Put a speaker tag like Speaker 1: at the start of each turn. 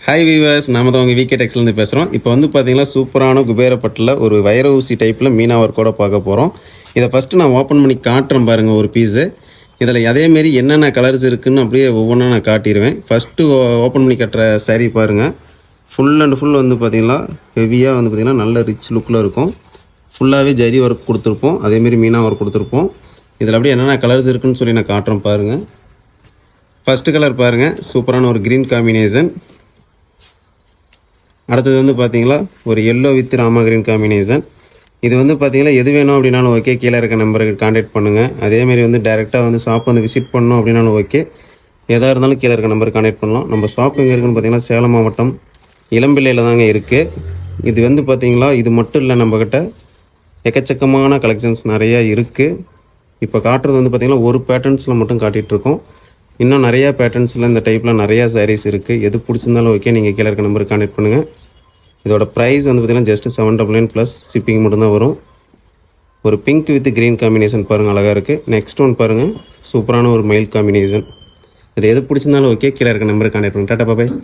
Speaker 1: Hi viewers, நாம தான் உங்கள் விகே டெக்ஸ்லேருந்து பேசுகிறோம். இப்போ வந்து பார்த்தீங்கன்னா சூப்பரான குபேரப்பட்டில் ஒரு வைர ஊசி டைப்பில் மீனா ஒர்க்கோட பார்க்க போகிறோம். இதை ஃபஸ்ட்டு நான் ஓப்பன் பண்ணி காட்டுறேன் பாருங்கள் ஒரு பீஸு. இதில் அதேமாரி என்னென்ன கலர்ஸ் இருக்குதுன்னு அப்படியே ஒவ்வொன்றா நான் காட்டிடுவேன். ஃபஸ்ட்டு ஓப்பன் பண்ணி கட்டுற saree பாருங்கள். ஃபுல் அண்ட் ஃபுல் வந்து பார்த்திங்கன்னா ஹெவியாக வந்து பார்த்திங்கன்னா நல்ல ரிச் லுக்கில் இருக்கும். ஃபுல்லாகவே ஜரி ஒர்க் கொடுத்துருப்போம், அதேமாரி மீனா ஒர்க் கொடுத்துருப்போம். இதில் அப்படியே என்னென்ன கலர்ஸ் இருக்குதுன்னு சொல்லி நான் காட்டுறேன் பாருங்கள். ஃபஸ்ட்டு கலர் பாருங்கள், சூப்பரான ஒரு க்ரீன் காம்பினேஷன். அடுத்தது வந்து பார்த்தீங்களா ஒரு yellow with Rama green combination. இது வந்து பார்த்தீங்கன்னா எது வேணும் அப்படின்னாலும் ஓகே, கீழே இருக்க நம்பருக்கு கான்டாக்ட் பண்ணுங்கள். அதேமாரி வந்து டேரெக்டாக வந்து ஷாப் வந்து விசிட் பண்ணணும் அப்படின்னாலும் ஓகே, எதாக இருந்தாலும் கீழே இருக்க நம்பருக்கு கான்டாக்ட் பண்ணலாம். நம்ம ஷாப் எங்கே இருக்குன்னு பார்த்தீங்கன்னா சேலம் மாவட்டம் இளம்பிள்ளையில் தாங்க இருக்குது. இது வந்து பார்த்தீங்களா இது மட்டும் இல்லை, நம்மக்கிட்ட எக்கச்சக்கமான கலெக்ஷன்ஸ் நிறையா இருக்குது. இப்போ காட்டுறது வந்து பார்த்திங்கன்னா ஒரு பேட்டர்ன்ஸில் மட்டும் காட்டிகிட்ருக்கோம். இன்னும் நிறையா பேட்டர்ன்ஸில் இந்த டைப்பில் நிறையா சாரீஸ் இருக்குது. எது பிடிச்சிருந்தாலும் ஓகே, நீங்கள் கீழே இருக்க நம்பருக்கு கான்டாக்ட் பண்ணுங்கள். இதோட ப்ரைஸ் வந்து பார்த்திங்கன்னா ஜஸ்ட்டு 799 ப்ளஸ் ஷிப்பிங் மட்டும்தான் வரும். ஒரு பிங்க் வித் க்ரீன் காம்பினேஷன் பாருங்கள், அழகாக இருக்குது. நெக்ஸ்ட் ஒன் பாருங்கள், சூப்பரான ஒரு மயில் காம்பினேஷன். இது எது பிடிச்சிருந்தாலும் ஓகே, கீழே இருக்க நம்பருக்கு கான்டாக்ட் பண்ணுங்கள். டாடா பாய்.